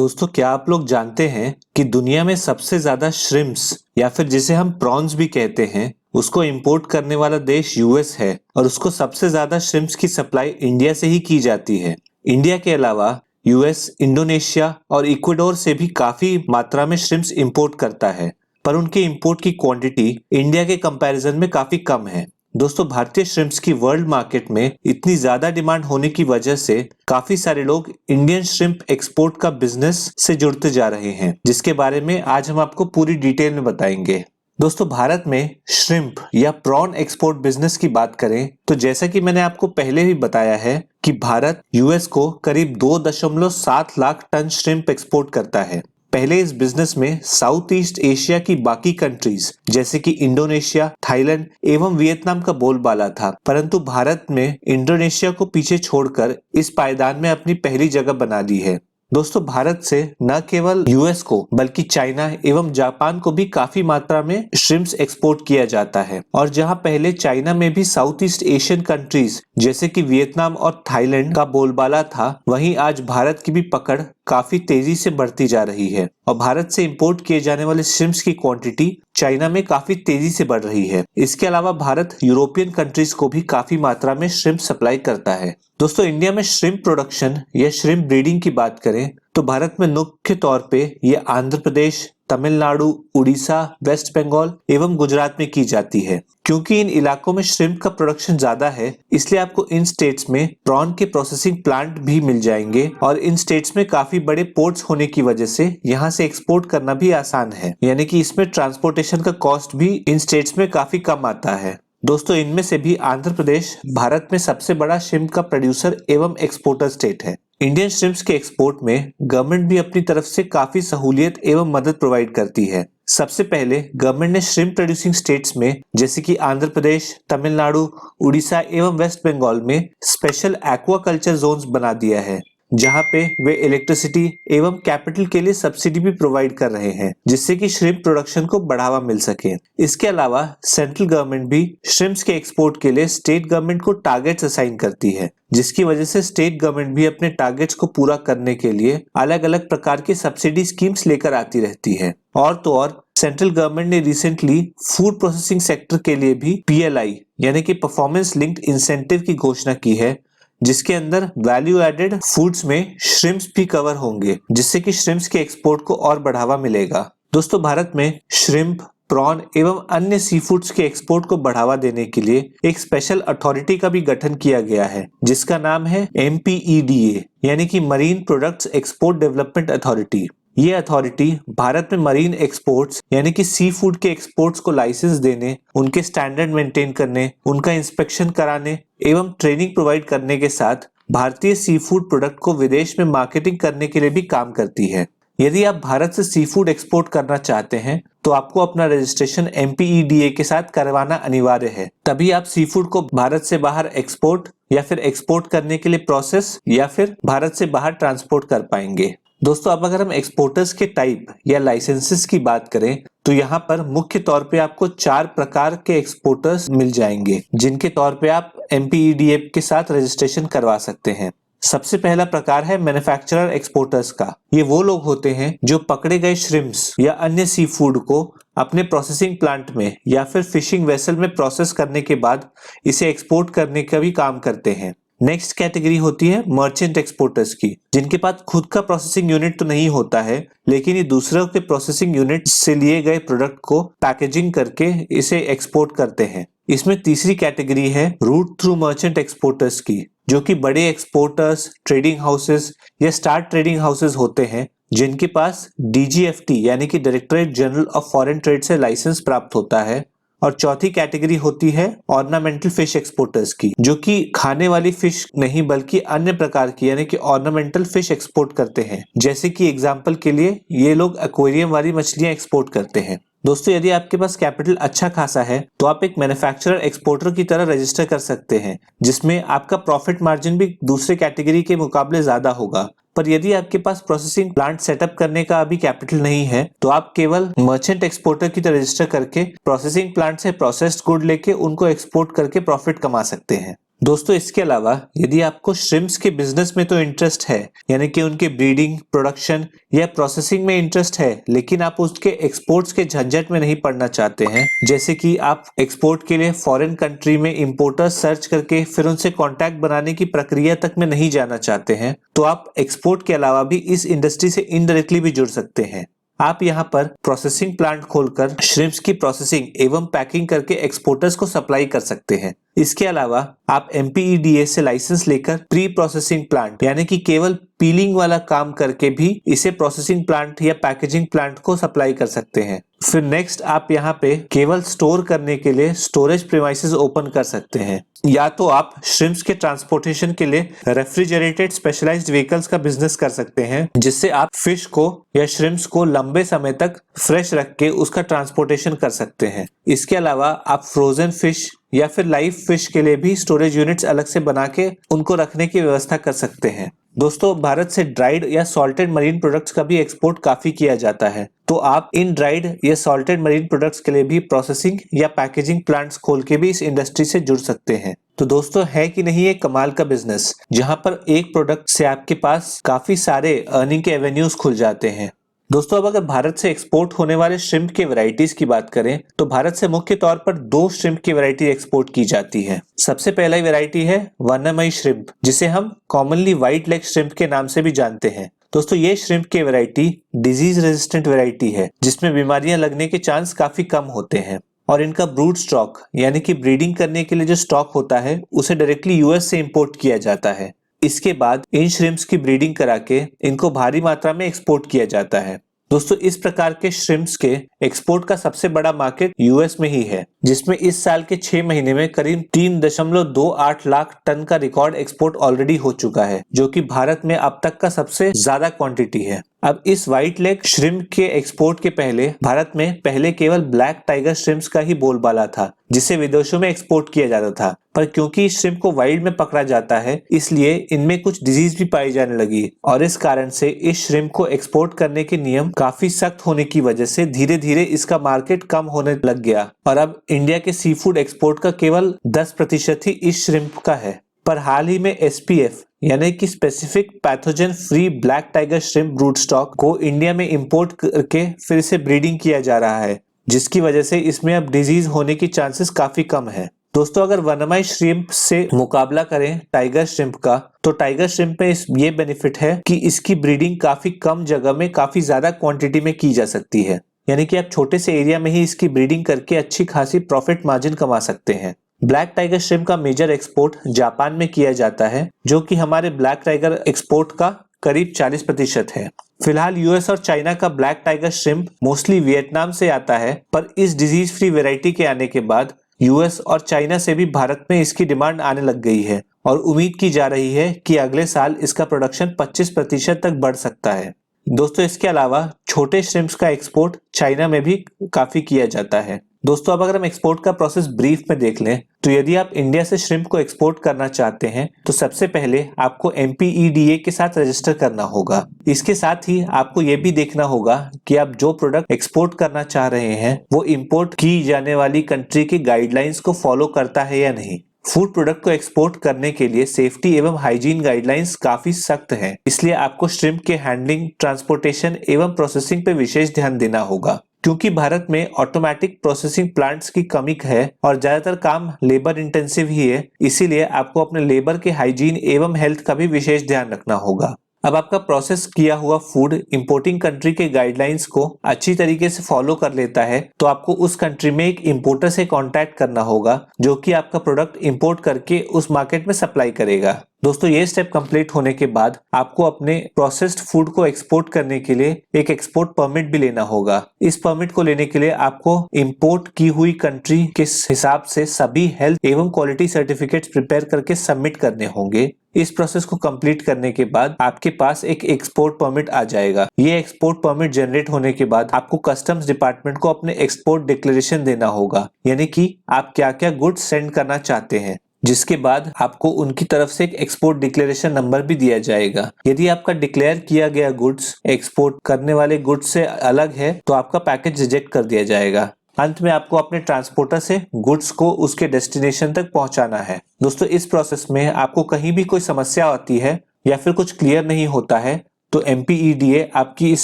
दोस्तों, क्या आप लोग जानते हैं कि दुनिया में सबसे ज्यादा श्रिम्प्स या फिर जिसे हम प्रॉन्स भी कहते हैं उसको इंपोर्ट करने वाला देश यूएस है और उसको सबसे ज्यादा श्रिम्प्स की सप्लाई इंडिया से ही की जाती है। इंडिया के अलावा यूएस, इंडोनेशिया और इक्वाडोर से भी काफी मात्रा में श्रिम्प्स इंपोर्ट करता है, पर उनके इंपोर्ट की क्वांटिटी इंडिया के कंपैरिजन में काफी कम है। दोस्तों, भारतीय श्रिम्प्स की वर्ल्ड मार्केट में इतनी ज्यादा डिमांड होने की वजह से काफी सारे लोग इंडियन श्रिम्प एक्सपोर्ट का बिजनेस से जुड़ते जा रहे हैं, जिसके बारे में आज हम आपको पूरी डिटेल में बताएंगे। दोस्तों, भारत में श्रिम्प या प्रॉन एक्सपोर्ट बिजनेस की बात करें तो जैसा कि मैंने आपको पहले भी बताया है कि भारत यूएस को करीब 2.7 लाख टन श्रिम्प एक्सपोर्ट करता है। पहले इस बिजनेस में साउथ ईस्ट एशिया की बाकी कंट्रीज जैसे कि इंडोनेशिया, थाईलैंड एवं वियतनाम का बोलबाला था, परंतु भारत में इंडोनेशिया को पीछे छोड़कर इस पायदान में अपनी पहली जगह बना ली है। दोस्तों, भारत से न केवल यूएस को बल्कि चाइना एवं जापान को भी काफी मात्रा में श्रिम्प्स एक्सपोर्ट किया जाता है, और जहां पहले चाइना में भी साउथ ईस्ट एशियन कंट्रीज जैसे कि वियतनाम और थाईलैंड का बोलबाला था, वहीं आज भारत की भी पकड़ काफी तेजी से बढ़ती जा रही है और भारत से इंपोर्ट किए जाने वाले श्रिम्प्स की क्वांटिटी चाइना में काफी तेजी से बढ़ रही है। इसके अलावा भारत यूरोपियन कंट्रीज को भी काफी मात्रा में श्रिम्प सप्लाई करता है। दोस्तों, इंडिया में श्रिम्प प्रोडक्शन या श्रिम्प ब्रीडिंग की बात करें तो भारत में मुख्य तौर पे ये आंध्र प्रदेश, तमिलनाडु, उड़ीसा, वेस्ट बंगाल एवं गुजरात में की जाती है। क्योंकि इन इलाकों में श्रिम्प का प्रोडक्शन ज्यादा है, इसलिए आपको इन स्टेट्स में प्रॉन के प्रोसेसिंग प्लांट भी मिल जाएंगे और इन स्टेट्स में काफी बड़े पोर्ट्स होने की वजह से यहाँ से एक्सपोर्ट करना भी आसान है, यानी कि इसमें ट्रांसपोर्टेशन का कॉस्ट भी इन स्टेट्स में काफी कम आता है। दोस्तों, इनमें से भी आंध्र प्रदेश भारत में सबसे बड़ा श्रिम्प का प्रोड्यूसर एवं एक्सपोर्टर स्टेट है। इंडियन श्रिम्प्स के एक्सपोर्ट में गवर्नमेंट भी अपनी तरफ से काफी सहूलियत एवं मदद प्रोवाइड करती है। सबसे पहले गवर्नमेंट ने श्रिम्प प्रोड्यूसिंग स्टेट्स में जैसे कि आंध्र प्रदेश, तमिलनाडु, उड़ीसा एवं वेस्ट बंगाल में स्पेशल एक्वाकल्चर जोन्स बना दिया है, जहां पे वे इलेक्ट्रिसिटी एवं कैपिटल के लिए सब्सिडी भी प्रोवाइड कर रहे हैं, जिससे कि श्रिम्प प्रोडक्शन को बढ़ावा मिल सके। इसके अलावा सेंट्रल गवर्नमेंट भी श्रिम्प्स के एक्सपोर्ट के लिए स्टेट गवर्नमेंट को टारगेट्स असाइन करती है, जिसकी वजह से स्टेट गवर्नमेंट भी अपने टारगेट्स को पूरा करने के लिए अलग अलग प्रकार की सब्सिडी स्कीम्स लेकर आती रहती है। और तो और सेंट्रल गवर्नमेंट ने रिसेंटली फूड प्रोसेसिंग सेक्टर के लिए भी पीएलआई यानी कि परफॉर्मेंस लिंक्ड इंसेंटिव की घोषणा की है, जिसके अंदर वैल्यू एडेड फूड्स में श्रिम्प्स भी कवर होंगे, जिससे कि श्रिम्प्स के एक्सपोर्ट को और बढ़ावा मिलेगा। दोस्तों, भारत में श्रिम्प, प्रॉन एवं अन्य सी फूड्स के एक्सपोर्ट को बढ़ावा देने के लिए एक स्पेशल अथॉरिटी का भी गठन किया गया है, जिसका नाम है MPEDA यानी कि marine products export development authority. ये अथॉरिटी भारत में मरीन एक्सपोर्ट्स यानी कि सी फूड के एक्सपोर्ट्स को लाइसेंस देने, उनके स्टैंडर्ड मेंटेन करने, उनका इंस्पेक्शन कराने एवं ट्रेनिंग प्रोवाइड करने के साथ भारतीय सी फूड प्रोडक्ट को विदेश में मार्केटिंग करने के लिए भी काम करती है। यदि आप भारत से सी फूड एक्सपोर्ट करना चाहते हैं तो आपको अपना रजिस्ट्रेशन MPEDA के साथ करवाना अनिवार्य है, तभी आप सी फूड को भारत से बाहर एक्सपोर्ट या फिर एक्सपोर्ट करने के लिए प्रोसेस या फिर भारत से बाहर ट्रांसपोर्ट कर पाएंगे। दोस्तों, अब अगर हम एक्सपोर्टर्स के टाइप या लाइसेंसेस की बात करें तो यहाँ पर मुख्य तौर पे आपको 4 प्रकार के एक्सपोर्टर्स मिल जाएंगे, जिनके तौर पे आप MPEDA के साथ रजिस्ट्रेशन करवा सकते हैं। सबसे पहला प्रकार है मैन्युफैक्चरर एक्सपोर्टर्स का। ये वो लोग होते हैं जो पकड़े गए श्रिम्प्स या अन्य सी फूड को अपने प्रोसेसिंग प्लांट में या फिर फिशिंग वेसल में प्रोसेस करने के बाद इसे एक्सपोर्ट करने का भी काम करते हैं। नेक्स्ट कैटेगरी होती है मर्चेंट एक्सपोर्टर्स की, जिनके पास खुद का प्रोसेसिंग यूनिट तो नहीं होता है, लेकिन ये दूसरों के प्रोसेसिंग यूनिट से लिए गए प्रोडक्ट को पैकेजिंग करके इसे एक्सपोर्ट करते हैं। इसमें तीसरी कैटेगरी है रूट थ्रू मर्चेंट एक्सपोर्टर्स की, जो कि बड़े एक्सपोर्टर्स, ट्रेडिंग हाउसेस या स्टार ट्रेडिंग हाउसेस होते हैं, जिनके पास DGFT यानी कि directorate general of foreign trade से लाइसेंस प्राप्त होता है। और चौथी कैटेगरी होती है ऑर्नामेंटल फिश एक्सपोर्टर्स की, जो कि खाने वाली फिश नहीं बल्कि अन्य प्रकार की यानी कि ऑर्नामेंटल फिश एक्सपोर्ट करते हैं। जैसे कि एग्जांपल के लिए ये लोग एक्वेरियम वाली मछलियां एक्सपोर्ट करते हैं। दोस्तों, यदि आपके पास कैपिटल अच्छा खासा है तो आप एक मैन्युफैक्चरर एक्सपोर्टर की तरह रजिस्टर कर सकते हैं, जिसमें आपका प्रॉफिट मार्जिन भी दूसरे कैटेगरी के मुकाबले ज्यादा होगा। पर यदि आपके पास प्रोसेसिंग प्लांट सेटअप करने का अभी कैपिटल नहीं है तो आप केवल मर्चेंट एक्सपोर्टर की तरह रजिस्टर करके प्रोसेसिंग प्लांट से प्रोसेस्ड गुड लेके उनको एक्सपोर्ट करके प्रॉफिट कमा सकते हैं। दोस्तों इसके अलावा यदि आपको श्रिम्प्स के बिजनेस में तो इंटरेस्ट है, यानी कि उनके ब्रीडिंग, प्रोडक्शन या प्रोसेसिंग में इंटरेस्ट है, लेकिन आप उसके एक्सपोर्ट्स के झंझट में नहीं पड़ना चाहते हैं, जैसे कि आप एक्सपोर्ट के लिए फॉरेन कंट्री में इंपोर्टर्स सर्च करके फिर उनसे कॉन्टैक्ट बनाने की प्रक्रिया तक में नहीं जाना चाहते हैं, तो आप एक्सपोर्ट के अलावा भी इस इंडस्ट्री से इनडायरेक्टली भी जुड़ सकते हैं। आप यहाँ पर प्रोसेसिंग प्लांट खोलकर श्रिम्प्स की प्रोसेसिंग एवं पैकिंग करके एक्सपोर्टर्स को सप्लाई कर सकते हैं। इसके अलावा आप MPEDA से लाइसेंस लेकर प्री प्रोसेसिंग प्लांट यानी कि केवल पीलिंग वाला काम करके भी इसे प्रोसेसिंग प्लांट या पैकेजिंग प्लांट को सप्लाई कर सकते हैं। फिर नेक्स्ट आप यहाँ पे केवल स्टोर करने के लिए स्टोरेज प्रीमाइसेस ओपन कर सकते हैं, या तो आप श्रिम्प्स के ट्रांसपोर्टेशन के लिए रेफ्रिजरेटेड स्पेशलाइज्ड व्हीकल्स का बिजनेस कर सकते हैं, जिससे आप फिश को या श्रिम्प्स को लंबे समय तक फ्रेश रख के उसका ट्रांसपोर्टेशन कर सकते हैं। इसके अलावा आप फ्रोजन फिश या फिर लाइव फिश के लिए भी स्टोरेज यूनिट्स अलग से बना के उनको रखने की व्यवस्था कर सकते हैं। दोस्तों भारत से ड्राइड या सॉल्टेड मरीन प्रोडक्ट्स का भी एक्सपोर्ट काफी किया जाता है, तो आप इन ड्राइड या सॉल्टेड मरीन प्रोडक्ट्स के लिए भी प्रोसेसिंग या पैकेजिंग प्लांट्स खोल के भी इस इंडस्ट्री से जुड़ सकते हैं। तो दोस्तों है कि नहीं ये कमाल का बिजनेस, जहां पर एक प्रोडक्ट से आपके पास काफी सारे अर्निंग के एवेन्यूज खुल जाते हैं। दोस्तों अब अगर भारत से एक्सपोर्ट होने वाले श्रिम्प के वैरायटीज की बात करें तो भारत से मुख्य तौर पर 2 श्रिम्प की वैरायटी एक्सपोर्ट की जाती है। सबसे पहला वैरायटी है वर्णमयी श्रिम्प, जिसे हम कॉमनली व्हाइट लेग श्रिम्प के नाम से भी जानते हैं। दोस्तों ये श्रिम्प की वैरायटी डिजीज रेजिस्टेंट वैरायटी है, जिसमें बीमारियां लगने के चांस काफी कम होते हैं, और इनका ब्रूड स्टॉक यानी कि ब्रीडिंग करने के लिए जो स्टॉक होता है उसे डायरेक्टली यूएस से इंपोर्ट किया जाता है। इसके बाद इन श्रिम्प्स की ब्रीडिंग करा के इनको भारी मात्रा में एक्सपोर्ट किया जाता है। दोस्तों इस प्रकार के श्रिम्प्स के एक्सपोर्ट का सबसे बड़ा मार्केट यूएस में ही है, जिसमें इस साल के 6 महीने में करीब 3.28 लाख टन का रिकॉर्ड एक्सपोर्ट ऑलरेडी हो चुका है, जो कि भारत में अब तक का सबसे ज्यादा क्वांटिटी है। अब इस व्हाइट लेग श्रिम्प के एक्सपोर्ट के पहले भारत में पहले केवल ब्लैक टाइगर श्रिम्प्स का ही बोलबाला था, जिसे विदेशों में एक्सपोर्ट किया जाता था, पर क्योंकि इस श्रिम्प को वाइल्ड में पकड़ा जाता है इसलिए इनमें कुछ डिजीज भी पाई जाने लगी, और इस कारण से इस श्रिम्प को एक्सपोर्ट करने के नियम काफी सख्त होने की वजह से धीरे धीरे इसका मार्केट कम होने लग गया, और अब इंडिया के सी फूड एक्सपोर्ट का केवल 10% ही इस श्रिम्प का है। पर हाल ही में SPF यानी कि specific pathogen free black tiger shrimp brood stock को इंडिया में इंपोर्ट करके फिर से ब्रीडिंग किया जा रहा है, जिसकी वजह से इसमें अब डिजीज होने की चांसेस काफी कम है। दोस्तों अगर वर्णमयी श्रिम्प से मुकाबला करें टाइगर श्रिम्प का, तो टाइगर श्रिम्प में ये बेनिफिट है कि इसकी ब्रीडिंग काफी कम जगह में काफी ज्यादा क्वांटिटी में की जा सकती है, यानी कि आप छोटे से एरिया में ही इसकी ब्रीडिंग करके अच्छी खासी प्रॉफिट मार्जिन कमा सकते हैं। ब्लैक टाइगर श्रिम्प का मेजर एक्सपोर्ट जापान में किया जाता है, जो कि हमारे ब्लैक टाइगर एक्सपोर्ट का करीब 40% है। फिलहाल यूएस और चाइना का black tiger shrimp mostly Vietnam से आता है, पर इस डिजीज फ्री वैरायटी के आने के बाद यूएस और चाइना से भी भारत में इसकी डिमांड आने लग गई है, और उम्मीद की जा रही है कि अगले साल इसका प्रोडक्शन 25% तक बढ़ सकता है। दोस्तों इसके अलावा छोटे श्रिम्प्स का एक्सपोर्ट चाइना में भी काफी किया जाता है। दोस्तों अब अगर हम एक्सपोर्ट का प्रोसेस ब्रीफ में देख लें, तो यदि आप इंडिया से श्रिम्प को एक्सपोर्ट करना चाहते हैं तो सबसे पहले आपको MPEDA के साथ रजिस्टर करना होगा। इसके साथ ही आपको ये भी देखना होगा कि आप जो प्रोडक्ट एक्सपोर्ट करना चाह रहे हैं वो इंपोर्ट की जाने वाली कंट्री की गाइडलाइंस को फॉलो करता है या नहीं। फूड प्रोडक्ट को एक्सपोर्ट करने के लिए सेफ्टी एवं हाइजीन गाइडलाइंस काफी सख्त हैं, इसलिए आपको श्रिम्प के हैंडलिंग, ट्रांसपोर्टेशन एवं प्रोसेसिंग पे विशेष ध्यान देना होगा। क्योंकि भारत में ऑटोमेटिक प्रोसेसिंग प्लांट्स की कमी है और ज्यादातर काम लेबर इंटेंसिव ही है, इसीलिए आपको अपने लेबर के हाइजीन एवं हेल्थ का भी विशेष ध्यान रखना होगा। अब आपका प्रोसेस किया हुआ फूड इंपोर्टिंग कंट्री के गाइडलाइंस को अच्छी तरीके से फॉलो कर लेता है, तो आपको उस कंट्री में एक इंपोर्टर से कांटेक्ट करना होगा, जो कि आपका प्रोडक्ट इंपोर्ट करके उस मार्केट में सप्लाई करेगा। दोस्तों ये स्टेप कंप्लीट होने के बाद आपको अपने प्रोसेस्ड फूड को एक्सपोर्ट करने के लिए एक एक्सपोर्ट परमिट भी लेना होगा। इस परमिट को लेने के लिए आपको इंपोर्ट की हुई कंट्री के हिसाब से सभी हेल्थ एवं क्वालिटी सर्टिफिकेट्स प्रिपेयर करके सबमिट करने होंगे। इस प्रोसेस को कंप्लीट करने के बाद आपके पास एक एक्सपोर्ट परमिट आ जाएगा। ये एक्सपोर्ट परमिट जनरेट होने के बाद आपको कस्टम्स डिपार्टमेंट को अपने एक्सपोर्ट डिक्लेरेशन देना होगा, यानी कि आप क्या क्या गुड्स सेंड करना चाहते हैं, जिसके बाद आपको उनकी तरफ से एक एक्सपोर्ट डिक्लेरेशन नंबर भी दिया जाएगा। यदि आपका डिक्लेयर किया गया गुड्स एक्सपोर्ट करने वाले गुड्स से अलग है तो आपका पैकेज रिजेक्ट कर दिया जाएगा। अंत में आपको अपने ट्रांसपोर्टर से गुड्स को उसके डेस्टिनेशन तक पहुंचाना है। दोस्तों इस प्रोसेस में आपको कहीं भी कोई समस्या आती है या फिर कुछ क्लियर नहीं होता है तो MPEDA आपकी इस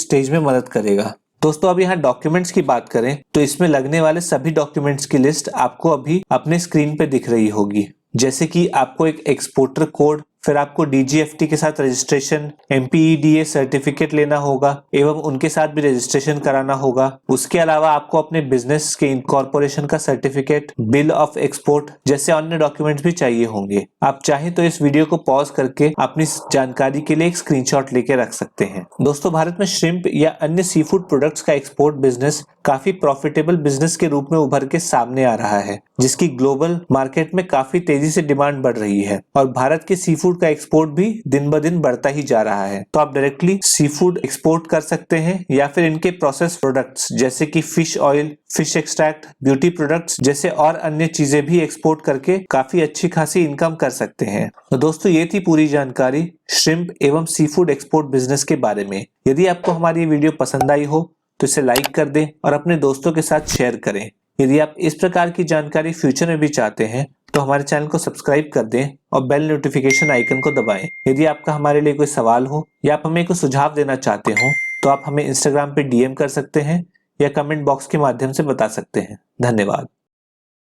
स्टेज में मदद करेगा। दोस्तों अब यहाँ डॉक्यूमेंट्स की बात करें तो इसमें लगने वाले सभी डॉक्यूमेंट्स की लिस्ट आपको अभी अपने स्क्रीन पे दिख रही होगी, जैसे कि आपको एक एक्सपोर्टर कोड, फिर आपको DGFT के साथ रजिस्ट्रेशन, MPEDA सर्टिफिकेट लेना होगा एवं उनके साथ भी रजिस्ट्रेशन कराना होगा। उसके अलावा आपको अपने बिजनेस के इनकॉर्पोरेशन का सर्टिफिकेट, बिल ऑफ एक्सपोर्ट जैसे अन्य डॉक्यूमेंट्स भी चाहिए होंगे। आप चाहे तो इस वीडियो को पॉज करके अपनी जानकारी के लिए एक स्क्रीनशॉट लेके रख सकते हैं। दोस्तों भारत में श्रिम्प या अन्य सी फूड प्रोडक्ट्स का एक्सपोर्ट बिजनेस काफी प्रॉफिटेबल बिजनेस के रूप में उभर के सामने आ रहा है, जिसकी ग्लोबल मार्केट में काफी तेजी से डिमांड बढ़ रही है और भारत के सी फूड का एक्सपोर्ट भी दिन ब दिन बढ़ता ही जा रहा है। तो आप डायरेक्टली सी फूड एक्सपोर्ट कर सकते हैं या फिर इनके प्रोसेस प्रोडक्ट्स जैसे कि fish oil, fish extract, beauty products जैसे और अन्य चीजें भी एक्सपोर्ट करके काफी अच्छी खासी इनकम कर सकते हैं। तो दोस्तों ये थी पूरी जानकारी श्रिम्प एवं सी फूड एक्सपोर्ट बिजनेस के बारे में। यदि आपको हमारी ये वीडियो पसंद आई हो तो इसे लाइक कर दें और अपने दोस्तों के साथ शेयर करें। यदि आप इस प्रकार की जानकारी फ्यूचर में भी चाहते हैं तो हमारे चैनल को सब्सक्राइब कर दें और बेल नोटिफिकेशन आइकन को दबाएं। यदि आपका हमारे लिए कोई सवाल हो या आप हमें कोई सुझाव देना चाहते हो तो आप हमें इंस्टाग्राम पे DM कर सकते हैं या कमेंट बॉक्स के माध्यम से बता सकते हैं। धन्यवाद।